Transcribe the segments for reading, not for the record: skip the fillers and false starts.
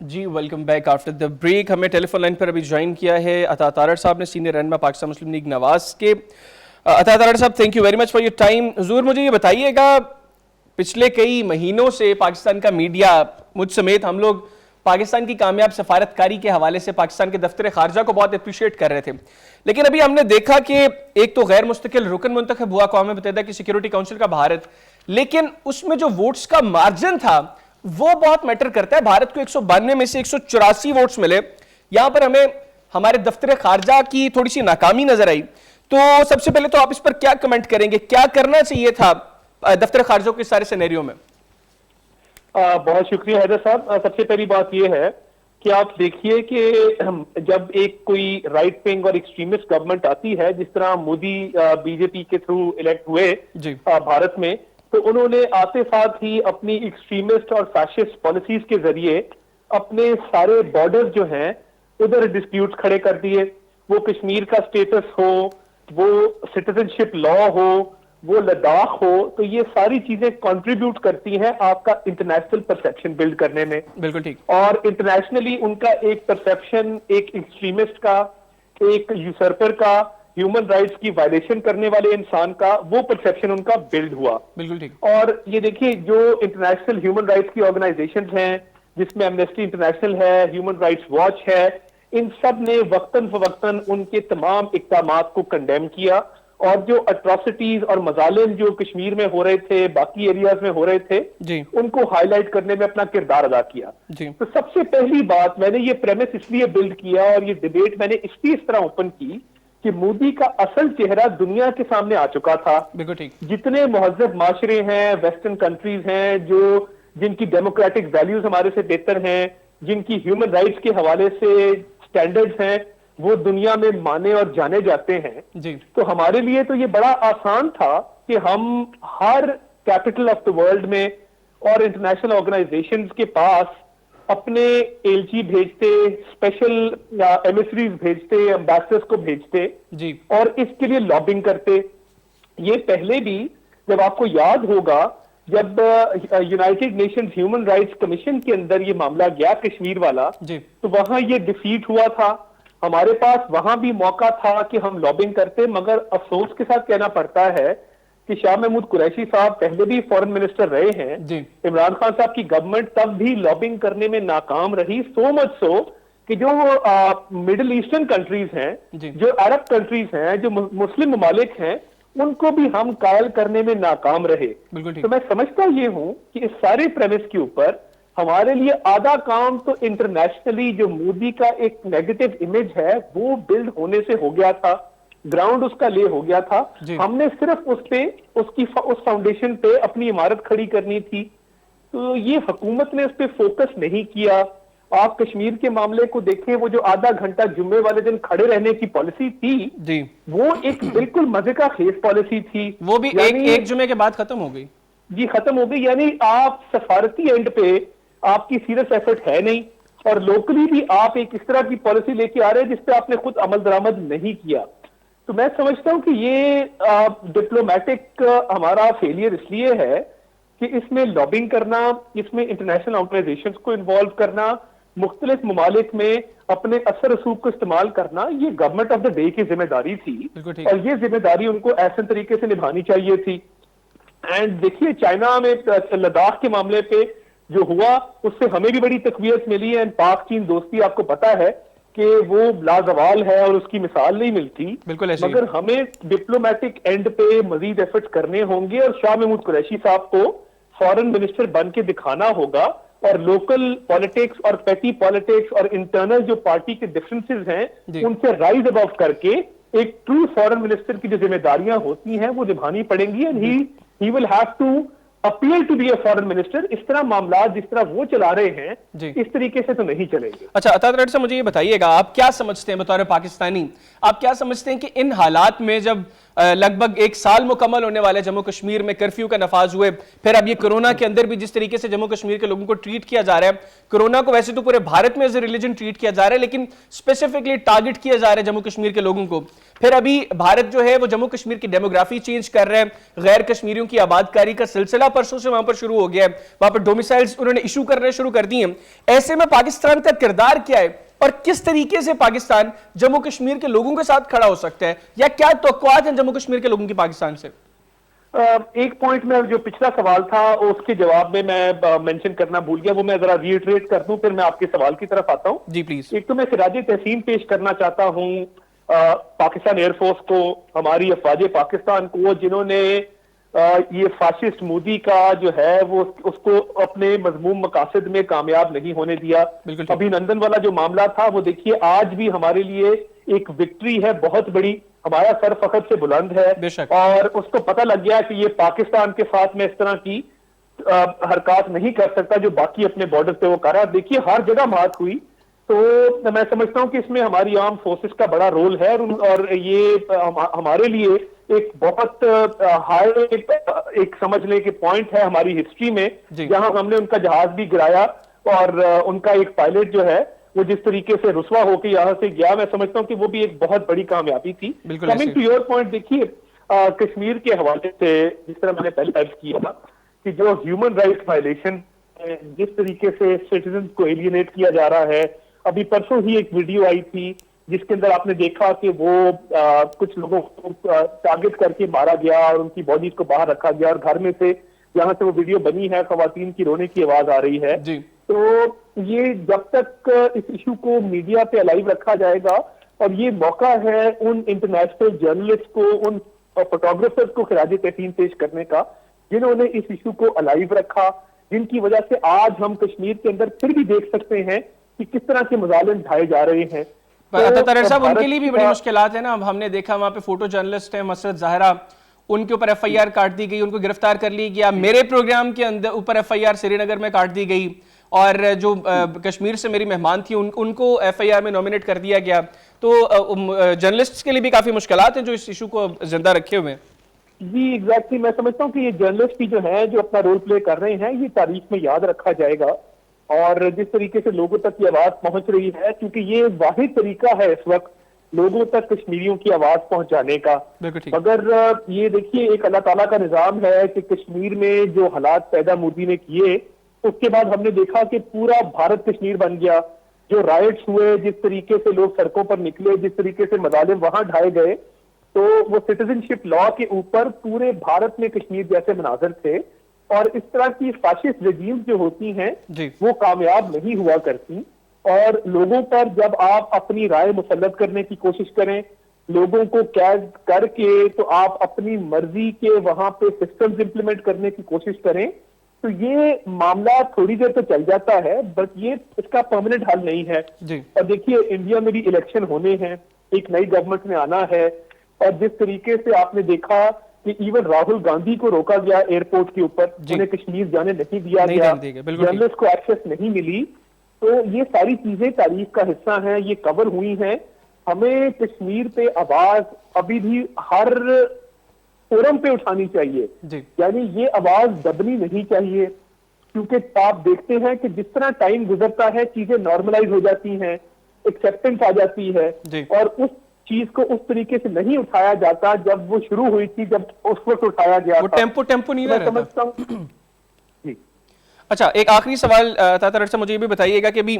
Ji welcome back after the break. हमें telephone line पर अभी ज्वाइन किया है अता तारड़ साहब ने, सीनियर रहनुमा पाकिस्तान मुस्लिम लीग नवाज के। अता तारड़ साहब, thank you very much for your time. हुजूर, मुझे ये बताइएगा, पिछले कई महीनों से पाकिस्तान का मीडिया, मुझ समेत हम लोग पाकिस्तान की कामयाब सफारतकारी के हवाले से पाकिस्तान के दफ्तर खारजा को बहुत अप्रिशिएट कर रहे थे, लेकिन अभी हमने देखा कि एक तो गैर मुस्तकिल रुकन मुंतखब हुआ अक़वाम मुत्तहिदा की सिक्योरिटी काउंसिल का भारत, लेकिन उसमें जो वोट्स का मार्जिन था वो बहुत मैटर करता है। भारत को 192 में से 184 वोट्स मिले। यहां पर हमें हमारे दफ्तर खारजा की थोड़ी सी नाकामी नजर आई। तो सबसे पहले तो आप इस पर क्या कमेंट करेंगे, क्या करना चाहिए था दफ्तर खारजा के सारे सिनेरियो में? बहुत शुक्रिया हैदर साहब। सबसे पहली बात यह है कि आप देखिए कि जब एक कोई राइट विंग और एक्सट्रीमिस्ट गवर्नमेंट आती है, जिस तरह मोदी बीजेपी के थ्रू इलेक्ट हुए भारत में, तो उन्होंने आते साथ ही अपनी एक्सट्रीमिस्ट और फैशिस्ट पॉलिसीज के जरिए अपने सारे बॉर्डर्स जो हैं उधर डिस्प्यूट्स खड़े कर दिए। वो कश्मीर का स्टेटस हो, वो सिटीजनशिप लॉ हो, वो लद्दाख हो, तो ये सारी चीजें कंट्रीब्यूट करती हैं आपका इंटरनेशनल परसेप्शन बिल्ड करने में। बिल्कुल ठीक। और इंटरनेशनली उनका एक परसेप्शन, एक एक्सट्रीमिस्ट का, एक यूसर्पर का, ह्यूमन राइट्स की वायलेशन करने वाले इंसान का, वो परसेप्शन उनका बिल्ड हुआ। बिल्कुल ठीक। और ये देखिए, जो इंटरनेशनल ह्यूमन राइट्स की ऑर्गेनाइजेशंस हैं, जिसमें एमनेस्टी इंटरनेशनल है, ह्यूमन राइट्स वॉच है, इन सब ने वक्तन फवक्तन उनके तमाम इक़दामात को कंडेम किया। और जो अट्रॉसिटीज और मजालिम जो कश्मीर में हो रहे थे, बाकी एरियाज में हो रहे थे, उनको हाईलाइट करने में अपना किरदार अदा किया। तो सबसे पहली बात, मैंने ये प्रेमिस इसलिए बिल्ड किया और ये डिबेट मैंने इसलिए इस तरह ओपन की कि मोदी का असल चेहरा दुनिया के सामने आ चुका था। बिल्कुल ठीक। जितने महज़ब माशरे हैं, वेस्टर्न कंट्रीज हैं, जो जिनकी डेमोक्रेटिक वैल्यूज हमारे से बेहतर हैं, जिनकी ह्यूमन राइट्स के हवाले से स्टैंडर्ड्स हैं, वो दुनिया में माने और जाने जाते हैं जी। तो हमारे लिए तो ये बड़ा आसान था कि हम हर कैपिटल ऑफ द वर्ल्ड में और इंटरनेशनल ऑर्गेनाइजेशंस के पास अपने एलची भेजते, स्पेशल एमिसरीज भेजते, एम्बेसडर्स को भेजते जी, और इसके लिए लॉबिंग करते। ये पहले भी, जब आपको याद होगा, जब United Nations human rights commission के अंदर ये मामला गया कश्मीर वाला जी, तो वहां ये डिफीट हुआ था। हमारे पास वहां भी मौका था कि हम लॉबिंग करते, मगर अफसोस के साथ कहना पड़ता है कि शाह महमूद कुरैशी साहब पहले भी फॉरेन मिनिस्टर रहे हैं जी। इमरान खान साहब की गवर्नमेंट तब भी लॉबिंग करने में नाकाम रही। सो मच सो कि जो मिडिल ईस्टर्न कंट्रीज हैं, जो अरब कंट्रीज हैं, जो मुस्लिम ममालिक हैं, उनको भी हम कायल करने में नाकाम रहे। तो मैं समझता ये हूं कि इस सारे प्रेमिस के ऊपर हमारे लिए आधा काम तो इंटरनेशनली जो मोदी का एक नेगेटिव इमेज है वो बिल्ड होने से हो गया था, ग्राउंड उसका ले हो गया था। हमने सिर्फ उस फाउंडेशन पे अपनी इमारत खड़ी करनी थी। तो ये हुकूमत ने उस पर फोकस नहीं किया। आप कश्मीर के मामले को देखें, वो जो आधा घंटा जुम्मे वाले दिन खड़े रहने की पॉलिसी थी जी, वो एक बिल्कुल मजे का खेस पॉलिसी थी। वो भी एक जुम्मे के बाद खत्म हो गई जी, खत्म हो गई। यानी आप सफारती एंड पे आपकी सीरियस एफर्ट है नहीं, और लोकली भी आप एक इस तरह की पॉलिसी लेके आ रहे हैं जिसपे आपने खुद अमल दरामद नहीं किया। तो मैं समझता हूं कि ये डिप्लोमेटिक हमारा फेलियर इसलिए है कि इसमें लॉबिंग करना, इसमें इंटरनेशनल ऑर्गेनाइजेशंस को इन्वॉल्व करना, मुख्तलिफ ममालिक में अपने असर रसूख को इस्तेमाल करना, ये गवर्नमेंट ऑफ द डे की जिम्मेदारी थी, और ये जिम्मेदारी उनको ऐसे तरीके से निभानी चाहिए थी। एंड देखिए, चाइना में लद्दाख के मामले पे जो हुआ, उससे हमें भी बड़ी तकवीयत मिली है। पाक चीन दोस्ती आपको पता है कि वो लाजवाल है और उसकी मिसाल नहीं मिलती। बिल्कुल ऐसे, मगर हमें डिप्लोमेटिक एंड पे मजीद एफर्ट करने होंगे, और शाह महमूद कुरैशी साहब को फॉरेन मिनिस्टर बन के दिखाना होगा, और लोकल पॉलिटिक्स और पेटी पॉलिटिक्स और इंटरनल जो पार्टी के डिफरेंसेस हैं उनसे राइज अबव करके एक ट्रू फॉरेन मिनिस्टर की जो जिम्मेदारियां होती हैं वो निभानी पड़ेंगी। And he will have to appeal to be a foreign minister. इस तरह मामला जिस तरह वो चला रहे हैं, इस तरीके से तो नहीं चलेंगे। अच्छा, अता तारड़ साहब, मुझे ये बताइएगा, आप क्या समझते हैं बतौर पाकिस्तानी, आप क्या समझते हैं कि इन हालात में जब लगभग 1 साल मुकम्मल होने वाले जम्मू कश्मीर में कर्फ्यू का नफाज हुए, फिर अब ये कोरोना के अंदर भी जिस तरीके से जम्मू कश्मीर के लोगों को ट्रीट किया जा रहा है, कोरोना को वैसे तो पूरे भारत में एज ए रिलीजन ट्रीट किया जा रहा है, लेकिन स्पेसिफिकली टारगेट किया जा रहा है जम्मू कश्मीर के लोगों को। फिर अभी भारत जो है वो जम्मू कश्मीर की डेमोग्राफी चेंज कर रहा है, गैर कश्मीरियों की आबादकारी का सिलसिला परसों से वहां पर शुरू हो गया है, वहां पर डोमिसाइल्स उन्होंने इशू करने शुरू कर दिए हैं। ऐसे में पाकिस्तान का किरदार क्या है और किस तरीके से पाकिस्तान जम्मू कश्मीर के लोगों के साथ खड़ा हो सकता है, या क्या तवक्कुआत हैं जम्मू कश्मीर के लोगों की पाकिस्तान से? एक पॉइंट में जो पिछला सवाल था उसके जवाब में मैं मेंशन करना भूल गया, वो मैं जरा रीइटरेट कर दूं, फिर मैं आपके सवाल की तरफ आता हूं। जी प्लीज। एक तो मैं खिराज तहसीन पेश करना चाहता हूं पाकिस्तान एयरफोर्स को, हमारी अफवाज पाकिस्तान को, जिन्होंने ये फाशिस्ट मोदी का जो है वो उसको अपने मजमूम मकासद में कामयाब नहीं होने दिया। अभिनंदन वाला जो मामला था वो देखिए आज भी हमारे लिए एक विक्ट्री है बहुत बड़ी, हमारा सर फखर से बुलंद है, और उसको पता लग गया कि ये पाकिस्तान के साथ में इस तरह की हरकत नहीं कर सकता जो बाकी अपने बॉर्डर पे वो कर रहा है। देखिए हर जगह मात हुई, तो मैं समझता हूं कि इसमें हमारी आर्म फोर्सेस का बड़ा रोल है, और ये हमारे लिए एक बहुत हाई एक समझ ले के पॉइंट है हमारी हिस्ट्री में, जहां हमने उनका जहाज भी गिराया और उनका एक पायलट जो है वो जिस तरीके से रुसवा होकर यहां से गया, मैं समझता हूं कि वो भी एक बहुत बड़ी कामयाबी थी। कमिंग टू योर पॉइंट, देखिए कश्मीर के हवाले से जिस तरह मैंने पहले अर्ज किया था कि जो ह्यूमन राइट्स वायलेशन जिस तरीके से सिटीजन को एलियनेट किया जा रहा है, अभी परसों ही एक वीडियो आई थी जिसके अंदर आपने देखा कि वो कुछ लोगों को टारगेट करके मारा गया और उनकी बॉडीज को बाहर रखा गया, और घर में से जहां से वो वीडियो बनी है खवातीन की रोने की आवाज आ रही है। तो ये जब तक इस इशू को मीडिया पे अलाइव रखा जाएगा, और ये मौका है उन इंटरनेशनल जर्नलिस्ट को, उन फोटोग्राफर्स को खिराज तहसीन पेश करने का जिन्होंने इस इशू को अलाइव रखा, जिनकी वजह से आज हम कश्मीर के अंदर फिर भी देख सकते हैं कि किस तरह के मजालिम ढाए जा रहे हैं। तो साहब उनके लिए भी बड़ी मुश्किलात है ना। अब हमने देखा वहां पे फोटो जर्नलिस्ट है मसरत ज़ाहरा, उनके ऊपर एफआईआर काट दी गई, उनको गिरफ्तार कर लिया गया। मेरे प्रोग्राम के अंदर ऊपर एफआईआर श्रीनगर में काट दी गई, और जो कश्मीर से मेरी मेहमान थी उनको एफआईआर में नॉमिनेट कर दिया गया। तो जर्नलिस्ट्स के लिए भी काफी मुश्किलात हैं जो इस इशू को जिंदा रखे हुए हैं। जी एग्जैक्टली, मैं समझता हूँ कि ये जर्नलिस्ट भी जो है जो अपना रोल प्ले कर रहे हैं, ये तारीख में याद रखा जाएगा, और जिस तरीके से लोगों तक ये आवाज पहुंच रही है, क्योंकि ये वाहिद तरीका है इस वक्त लोगों तक कश्मीरियों की आवाज पहुंचाने का। मगर ये देखिए एक अल्लाह ताला का निजाम है कि कश्मीर में जो हालात पैदा मोदी ने किए, उसके बाद हमने देखा कि पूरा भारत कश्मीर बन गया। जो राइट्स हुए, जिस तरीके से लोग सड़कों पर निकले, जिस तरीके से मजालिम वहां ढाए गए, तो वो सिटीजनशिप लॉ के ऊपर पूरे भारत में कश्मीर जैसे मनाजर थे। और इस तरह की फाशिस्ट रजीम जो होती हैं वो कामयाब नहीं हुआ करती, और लोगों पर जब आप अपनी राय मुसल्लत करने की कोशिश करें, लोगों को कैद करके तो आप अपनी मर्जी के वहां पे सिस्टम्स इंप्लीमेंट करने की कोशिश करें, तो ये मामला थोड़ी देर तो चल जाता है, बट ये इसका परमानेंट हल नहीं है। और देखिए इंडिया में भी इलेक्शन होने हैं, एक नई गवर्नमेंट में आना है, और जिस तरीके से आपने देखा कि इवन राहुल गांधी को रोका गया एयरपोर्ट के ऊपर, उन्हें कश्मीर जाने नहीं दिया गया, जर्नलिस्ट को एक्सेस नहीं मिली, तो ये सारी चीजें तारीख का हिस्सा हैं, ये कवर हुई हैं। हमें कश्मीर पे आवाज अभी भी हर फोरम पे उठानी चाहिए, यानी ये आवाज दबनी नहीं चाहिए, क्योंकि आप देखते हैं कि जिस तरह टाइम गुजरता है चीजें नॉर्मलाइज हो जाती हैं, एक्सेप्टेंस आ जाती है, और उस चीज को उस तरीके से नहीं उठाया जाता जब वो शुरू हुई थी, जब उस वक्त उठाया गया वो टेम्पो नहीं रहता। समझता हूँ। अच्छा, एक आखिरी सवाल तातर से मुझे ये भी बताइएगा कि अभी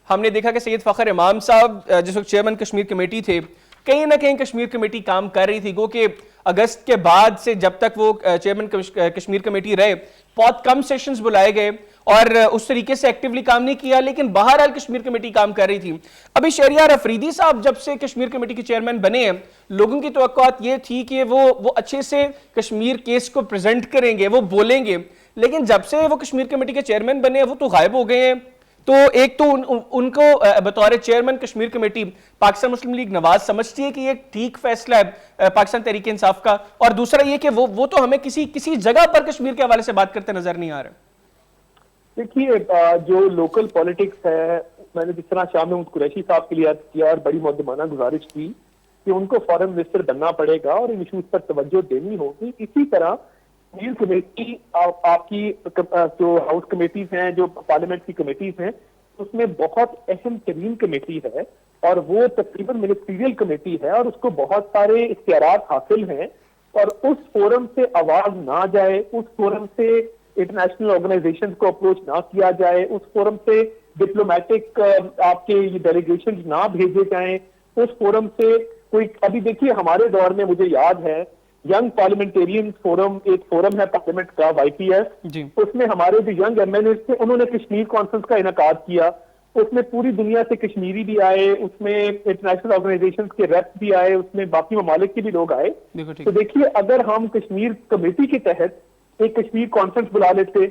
हमने देखा कि सैयद फखर इमाम साहब जिस वक्त चेयरमैन कश्मीर कमेटी थे, कहीं ना कहीं कश्मीर कमेटी काम कर रही थी, गो कि अगस्त के बाद से जब तक वो चेयरमैन कश्मीर कमेटी रहे बहुत कम सेशंस बुलाए गए और उस तरीके से एक्टिवली काम नहीं किया, लेकिन बहरहाल कश्मीर कमेटी काम कर रही थी। अभी शहरियार अफरीदी साहब जब से कश्मीर कमेटी के चेयरमैन बने हैं, लोगों की तवक्कुआत ये थी कि वो अच्छे से कश्मीर केस को प्रेजेंट करेंगे, वो बोलेंगे, लेकिन जब से वो कश्मीर कमेटी के चेयरमैन बने वो तो गायब हो गए हैं। तो एक तो उनको बतौर चेयरमैन कश्मीर कमेटी पाकिस्तान मुस्लिम लीग नवाज समझती है कि ये ठीक फैसला है पाकिस्तान तहरीक इंसाफ का, और दूसरा ये कि वो तो हमें किसी जगह पर कश्मीर के हवाले से बात करते नजर नहीं आ रहे। देखिए जो लोकल पॉलिटिक्स है, मैंने जिस तरह शाह महमूद कुरैशी साहब के लिए किया और बड़ी मुद्दमाना गुजारिश की कि उनको फॉरेन मिनिस्टर बनना पड़ेगा और इन इश्यूज पर तवज्जो देनी होगी। इसी तरह कश्मीर कमेटी आपकी जो हाउस कमेटीज हैं, जो पार्लियामेंट की कमेटीज हैं, उसमें बहुत अहम तरीन कमेटी है और वो तकरीबन मिनिस्ट्रियल कमेटी है और उसको बहुत सारे इख्तियारात हासिल हैं और उस फोरम से आवाज ना जाए, उस फोरम से इंटरनेशनल ऑर्गेनाइजेशंस को अप्रोच ना किया जाए, उस फोरम से डिप्लोमेटिक आपके ये डेलीगेशन ना भेजे जाएं, उस फोरम से कोई, अभी देखिए हमारे दौर में मुझे याद है यंग पार्लियामेंटेरियन फोरम, एक फोरम है पार्लियामेंट का YPS, उसमें हमारे जो यंग MLA थे उन्होंने कश्मीर कॉन्फ्रेंस का इनेकाद किया। उसमें पूरी दुनिया से कश्मीरी भी आए, उसमें इंटरनेशनल ऑर्गेनाइजेशंस के रेप्स भी आए, उसमें बाकी ममालिक के भी लोग आए। तो देखिए अगर हम कश्मीर कमेटी के तहत एक कश्मीर कॉन्फ्रेंस बुला लेते,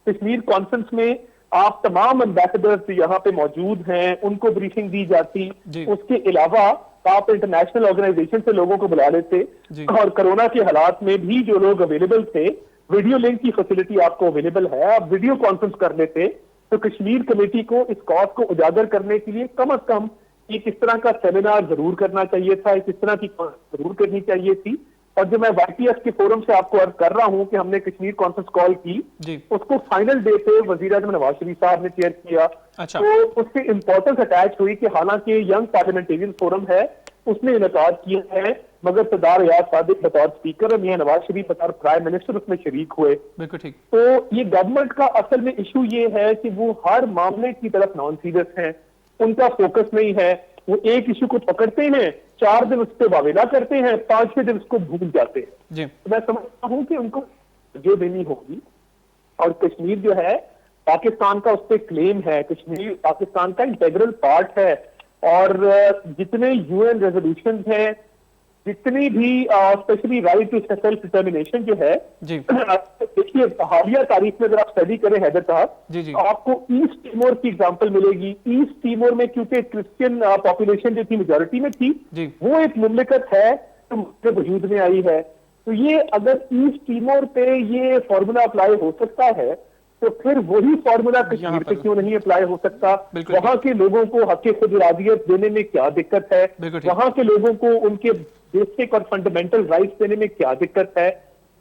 कश्मीर कॉन्फ्रेंस में आप तमाम एम्बेसडर्स यहाँ पे मौजूद हैं उनको ब्रीफिंग दी जाती, उसके अलावा आप इंटरनेशनल ऑर्गेनाइजेशन से लोगों को बुला लेते और कोरोना के हालात में भी जो लोग अवेलेबल थे, वीडियो लिंक की फैसिलिटी आपको अवेलेबल है, आप वीडियो कॉन्फ्रेंस कर लेते, तो कश्मीर कमेटी को इस कॉज को उजागर करने के लिए कम से कम एक इस तरह का सेमिनार जरूर करना चाहिए था, एक इस तरह की जरूर करनी चाहिए थी। और जो मैं YPS के फोरम से आपको अर्ज कर रहा हूं कि हमने कश्मीर कॉन्फ्रेंस कॉल की, उसको फाइनल डे पे वजीर आजम नवाज शरीफ साहब ने चेयर किया। तो उससे इंपॉर्टेंस अटैच हुई कि हालांकि यंग पार्लियामेंटेरियन फोरम है उसने इनेकाद किया है, मगर सरदार रियाज सादिक बतौर स्पीकर और मियां नवाज शरीफ बतौर प्राइम मिनिस्टर उसमें शरीक हुए। बिल्कुल ठीक। तो ये गवर्नमेंट का असल में इशू ये है कि वो हर मामले की तरफ नॉन सीरियस है, उनका फोकस नहीं है, वो एक इशू को पकड़ते हैं, 4 दिन उस पर वावेला करते हैं, 5वें दिन उसको भूल जाते हैं। तो मैं समझता हूं कि उनको जो देनी होगी, और कश्मीर जो है पाकिस्तान का उस पर क्लेम है, कश्मीर पाकिस्तान का इंटेग्रल पार्ट है और जितने UN रेजोल्यूशन हैं, जितनी भी specially right to self determination जो है, देखिए हालिया तारीख में अगर आप स्टडी करें हैदर साहब, आपको ईस्ट टीमोर की एग्जांपल मिलेगी। ईस्ट टीमोर में क्योंकि क्रिश्चियन पॉपुलेशन जो थी मेजोरिटी में थी, वो एक मुमलिकत है जो वजूद में आई है। तो ये अगर ईस्ट टीमोर पे ये फॉर्मूला अप्लाई हो सकता है तो फिर वही फॉर्मूला कश्मीर पे क्यों नहीं अप्लाई हो सकता? वहां के लोगों को हक खुद इरादियत देने में क्या दिक्कत है? वहां के लोगों को उनके बेसिक और फंडामेंटल राइट्स देने में क्या दिक्कत है?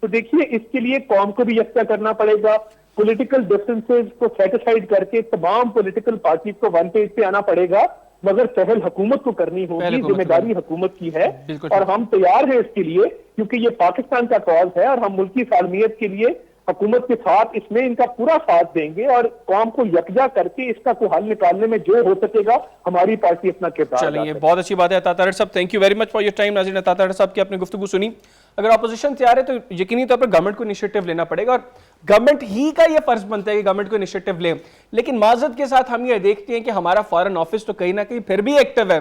तो देखिए इसके लिए कौम को भी यकजा करना पड़ेगा, पॉलिटिकल डिफरेंसेस को सेट असाइड करके तमाम पॉलिटिकल पार्टीज को वन पेज पे आना पड़ेगा, मगर पहल हुकूमत को करनी होगी, जिम्मेदारी हुकूमत की है और हम तैयार हैं इसके लिए, क्योंकि ये पाकिस्तान का कॉज है और हम मुल्की सालमियत के लिए हुकूमत के साथ इसमें इनका पूरा साथ देंगे और कौम को यकजा करके इसका कोई हल निकालने में जो हो सकेगा हमारी पार्टी अपना किरदार। चलिए बहुत अच्छी बात है तातारड़ साहब, thank you very much for your time. नाज़रीन, तातारड़ साहब की आपने गुफ्तगू सुनी। अगर अपोजिशन तैयार है तो यकीनी तौर पर गवर्नमेंट को इनिशिएटिव लेना पड़ेगा और गवर्नमेंट ही का यह फर्ज बनता है कि गवर्नमेंट को इनिशिएटिव ले। लेकिन माजरत के साथ हम ये देखते हैं कि हमारा फॉरेन ऑफिस तो कहीं ना कहीं फिर भी एक्टिव है।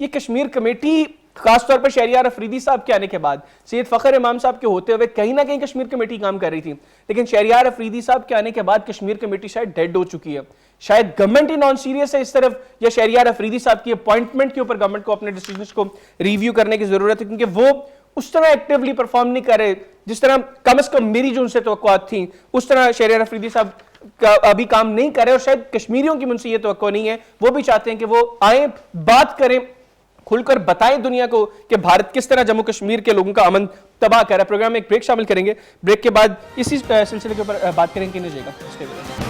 ये कश्मीर कमेटी खासतौर पर शहरियार अफरीदी साहब के आने के बाद, सैयद फखर इमाम साहब के होते हुए कहीं ना कहीं कश्मीर कमेटी काम कर रही थी, लेकिन शहरियार अफरीदी साहब के आने के बाद कश्मीर कमेटी शायद डेड हो चुकी है। शायद गवर्नमेंट ही नॉन सीरियस है इस तरफ, या शहरियार अफरीदी साहब की अपॉइंटमेंट के ऊपर गवर्नमेंट को अपने डिसीजंस को रिव्यू करने की जरूरत है, क्योंकि वो उस तरह एक्टिवली परफॉर्म नहीं कर रहे जिस तरह कम से कम मेरी जो उनसे तवक्कुआत थी, उस तरह शहरियार अफरीदी साहब का अभी काम नहीं कर रहे। और शायद कश्मीरियों की मुझसे ये तवक्को नहीं है, वो भी चाहते हैं कि वो आए, बात करें, खुलकर बताएं दुनिया को कि भारत किस तरह जम्मू कश्मीर के लोगों का अमन तबाह कर रहा है। प्रोग्राम में एक ब्रेक शामिल करेंगे, ब्रेक के बाद इसी सिलसिले के ऊपर बात करेंगे।